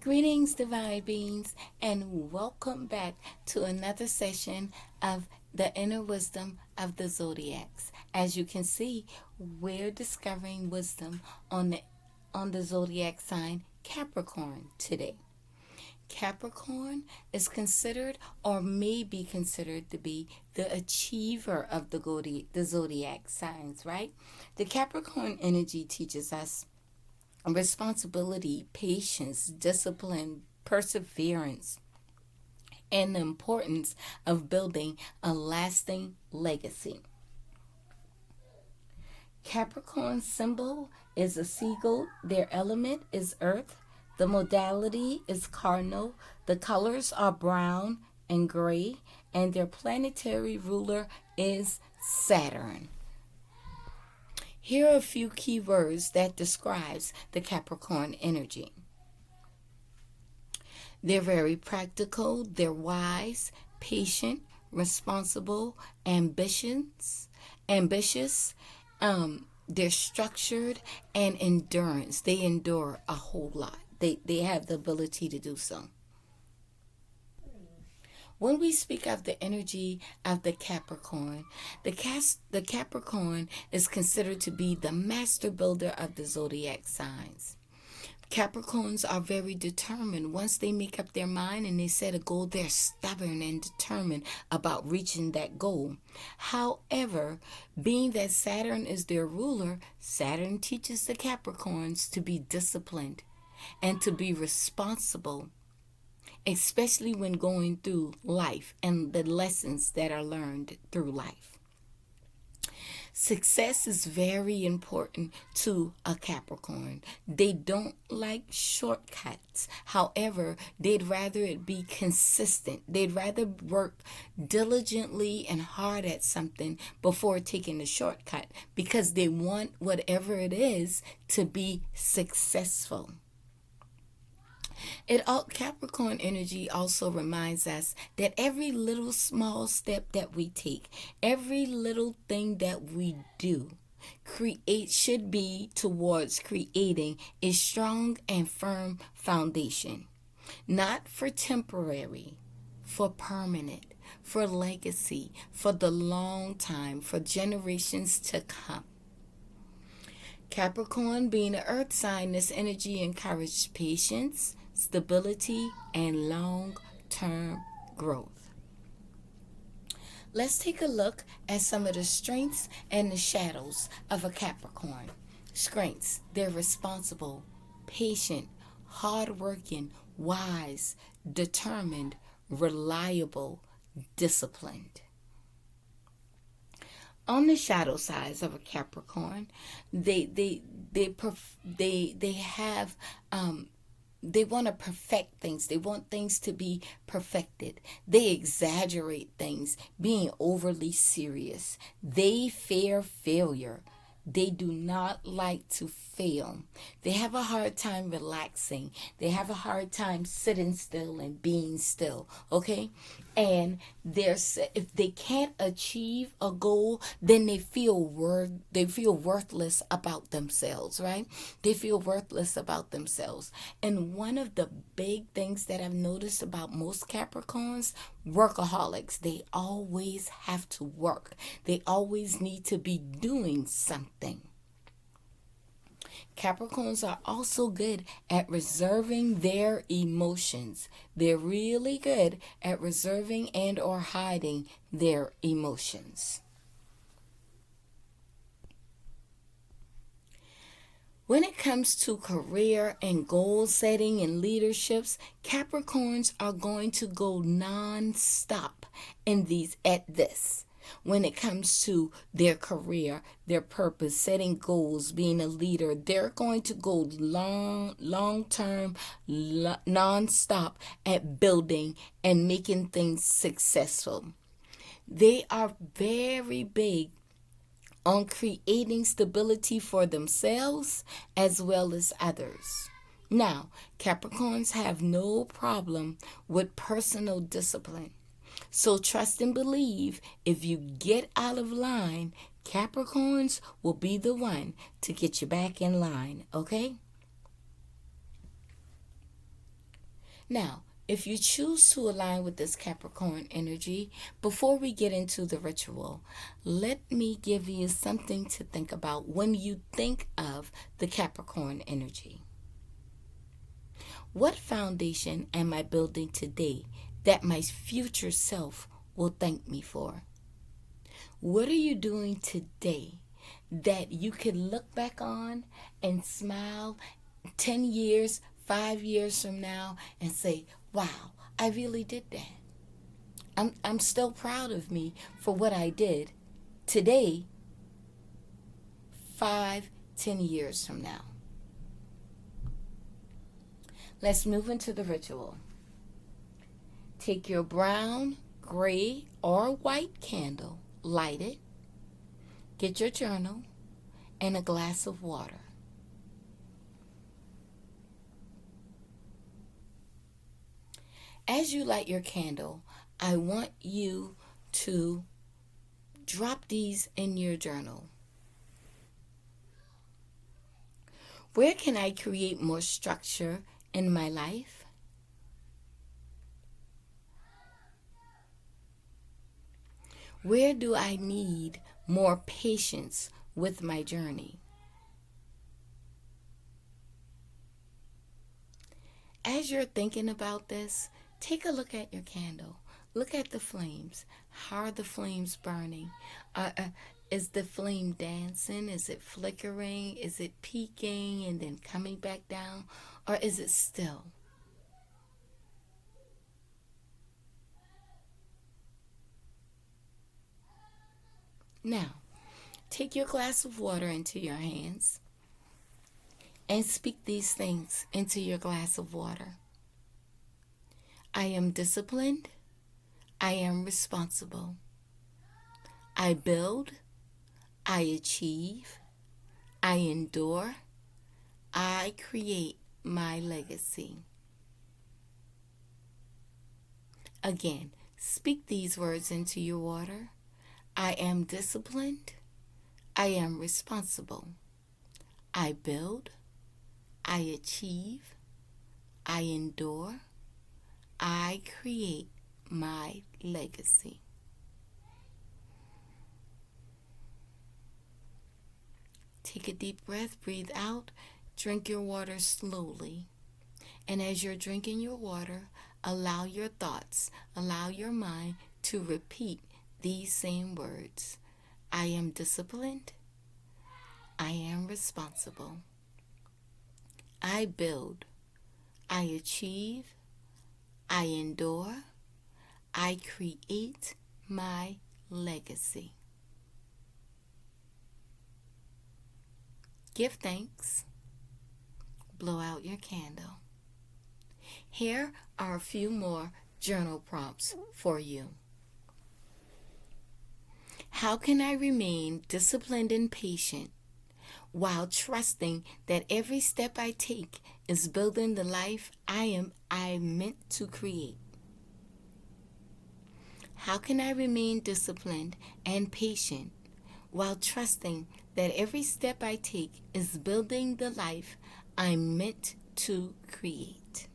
Greetings, divine beings, and welcome back to another session of the inner wisdom of the zodiacs. As you can see, we're discovering wisdom on the zodiac sign Capricorn today. Capricorn is considered or may be considered to be the achiever of the zodiac signs, right? The Capricorn energy teaches us responsibility, patience, discipline, perseverance, and the importance of building a lasting legacy. Capricorn symbol is a seagull. Their element is earth. The modality is cardinal. The colors are brown and gray, and their planetary ruler is Saturn. Here are a few key words that describes the Capricorn energy. They're very practical, they're wise, patient, responsible, ambitious, they're structured and endurance. They endure a whole lot. They have the ability to do so. When we speak of the energy of the Capricorn, the Capricorn is considered to be the master builder of the zodiac signs. Capricorns are very determined. Once they make up their mind and they set a goal, they're stubborn and determined about reaching that goal. However, being that Saturn is their ruler, Saturn teaches the Capricorns to be disciplined and to be responsible, especially when going through life and the lessons that are learned through life. Success is very important to a Capricorn. They don't like shortcuts. However, they'd rather it be consistent. They'd rather work diligently and hard at something before taking the shortcut because they want whatever it is to be successful. Capricorn energy also reminds us that every little small step that we take, every little thing that we do, should be towards creating a strong and firm foundation. Not for temporary, for permanent, for legacy, for the long time, for generations to come. Capricorn being an earth sign, this energy encourages patience, stability, and long-term growth. Let's take a look at some of the strengths and the shadows of a Capricorn. Strengths: they're responsible, patient, hardworking, wise, determined, reliable, disciplined. On the shadow sides of a Capricorn, they have they want to perfect things. They want things to be perfected. They exaggerate things, being overly serious. They fear failure. They do not like to fail. They have a hard time relaxing. They have a hard time sitting still and being still. Okay? And if they can't achieve a goal, then they feel worthless about themselves, right? They feel worthless about themselves. And one of the big things that I've noticed about most Capricorns, workaholics. They always have to work. They always need to be doing something. Capricorns are also good at reserving their emotions. They're really good at reserving and or hiding their emotions. When it comes to career and goal setting and leaderships, Capricorns are going to go non-stop at this. When it comes to their career, their purpose, setting goals, being a leader, they're going to go long-term, non-stop at building and making things successful. They are very big on creating stability for themselves as well as others. Now, Capricorns have no problem with personal discipline. So trust and believe, if you get out of line, Capricorns will be the one to get you back in line, okay? Now, if you choose to align with this Capricorn energy, before we get into the ritual, let me give you something to think about when you think of the Capricorn energy. What foundation am I building today that my future self will thank me for? What are you doing today that you can look back on and smile 10 years, 5 years from now and say, wow, I really did that. I'm still proud of me for what I did today, 5, 10 years from now. Let's move into the ritual. Take your brown, gray, or white candle, light it, get your journal, and a glass of water. As you light your candle, I want you to drop these in your journal. Where can I create more structure in my life? Where do I need more patience with my journey? As you're thinking about this, take a look at your candle. Look at the flames. How are the flames burning? Is the flame dancing? Is it flickering? Is it peaking and then coming back down? Or is it still? Now, take your glass of water into your hands and speak these things into your glass of water. I am disciplined. I am responsible. I build. I achieve. I endure. I create my legacy. Again, speak these words into your water. I am disciplined. I am responsible. I build. I achieve. I endure. I create my legacy. Take a deep breath, breathe out, drink your water slowly. And as you're drinking your water, allow your thoughts, allow your mind to repeat these same words. I am disciplined. I am responsible. I build. I achieve. I endure. I create my legacy. Give thanks. Blow out your candle. Here are a few more journal prompts for you. How can I remain disciplined and patient while trusting that every step I take is building the life I meant to create? How can I remain disciplined and patient while trusting that every step I take is building the life I'm meant to create?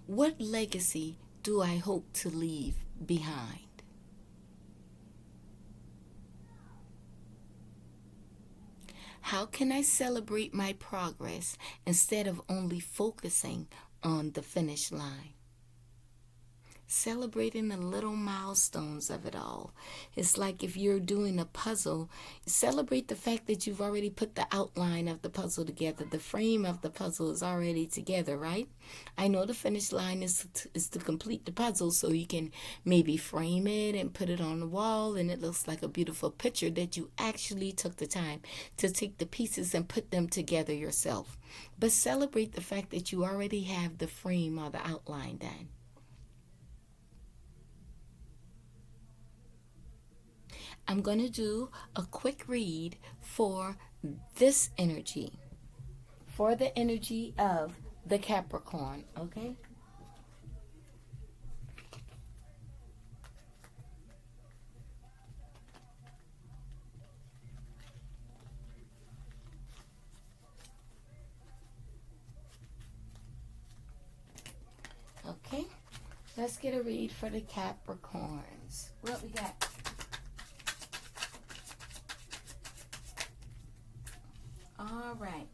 What legacy do I hope to leave behind? How can I celebrate my progress instead of only focusing on the finish line? Celebrating the little milestones of it all. It's like if you're doing a puzzle, celebrate the fact that you've already put the outline of the puzzle together. The frame of the puzzle is already together, right? I know the finish line is to complete the puzzle, so you can maybe frame it and put it on the wall, and it looks like a beautiful picture that you actually took the time to take the pieces and put them together yourself. But celebrate the fact that you already have the frame or the outline done. I'm going to do a quick read for this energy, for the energy of the Capricorn, okay? Let's get a read for the Capricorns. What we got? All right.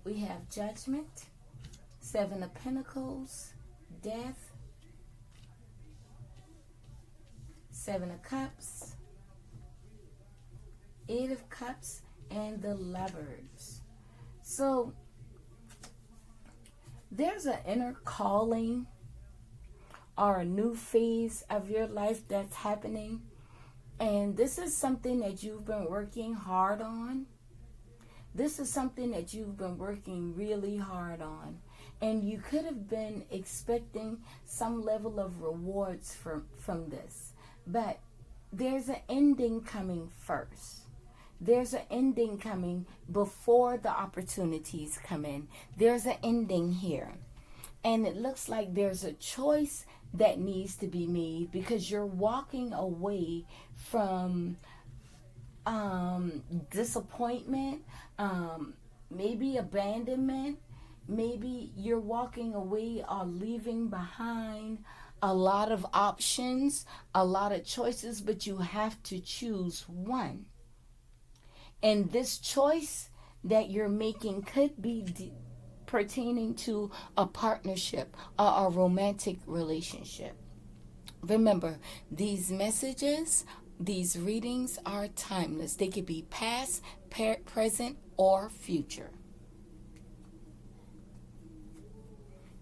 We have Judgment, Seven of Pentacles, Death, Seven of Cups, Eight of Cups, and the Lovers. So there's an inner calling or a new phase of your life that's happening. And this is something that you've been working hard on. This is something that you've been working really hard on. And you could have been expecting some level of rewards from this. But there's an ending coming first. There's an ending coming before the opportunities come in. There's an ending here. And it looks like there's a choice that needs to be made because you're walking away from disappointment, maybe abandonment. Maybe you're walking away or leaving behind a lot of options, a lot of choices, but you have to choose one. And this choice that you're making could be pertaining to a partnership or a romantic relationship. Remember, these messages, these readings are timeless. They could be past, present, or future.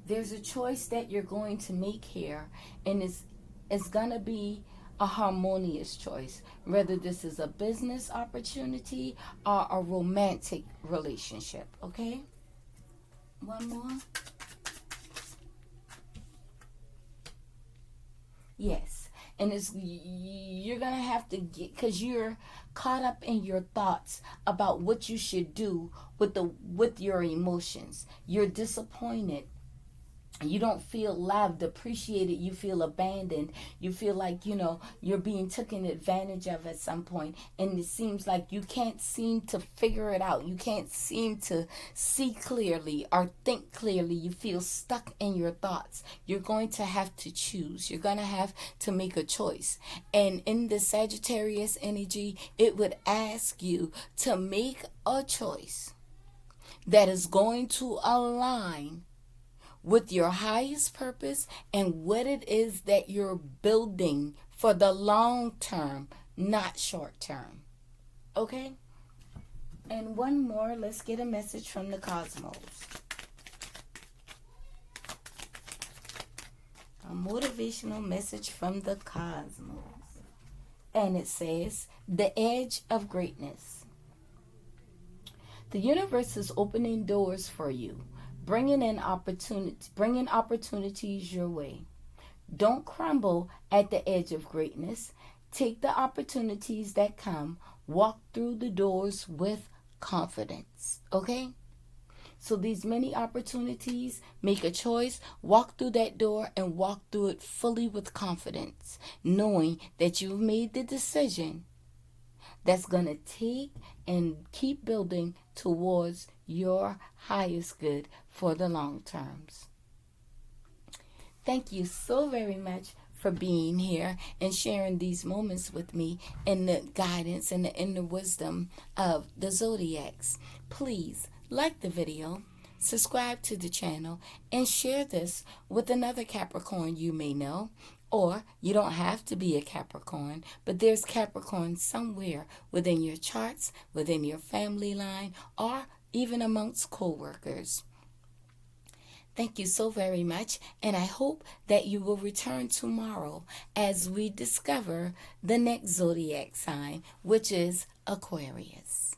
There's a choice that you're going to make here, and it's going to be a harmonious choice, whether this is a business opportunity or a romantic relationship, okay? One more. Yes, and you're going to have to get, because you're caught up in your thoughts about what you should do with your emotions. You're disappointed. You don't feel loved, appreciated. You feel abandoned. You feel like, you're being taken advantage of at some point. And it seems like you can't seem to figure it out. You can't seem to see clearly or think clearly. You feel stuck in your thoughts. You're going to have to choose. You're going to have to make a choice. And in the Sagittarius energy, it would ask you to make a choice that is going to align with your highest purpose and what it is that you're building for the long term, not short term. Okay? And one more, let's get a message from the cosmos. A motivational message from the cosmos. And it says, the edge of greatness. The universe is opening doors for you, bringing opportunities your way. Don't crumble at the edge of greatness. Take the opportunities that come. Walk through the doors with confidence. Okay? So these many opportunities, make a choice, walk through that door and walk through it fully with confidence, knowing that you've made the decision that's going to take and keep building towards your highest good for the long terms. Thank you so very much for being here and sharing these moments with me in the guidance and the inner wisdom of the zodiacs. Please like the video, subscribe to the channel, and share this with another Capricorn you may know. Or you don't have to be a Capricorn, but there's Capricorn somewhere within your charts, within your family line, or even amongst co-workers. Thank you so very much, and I hope that you will return tomorrow as we discover the next zodiac sign, which is Aquarius.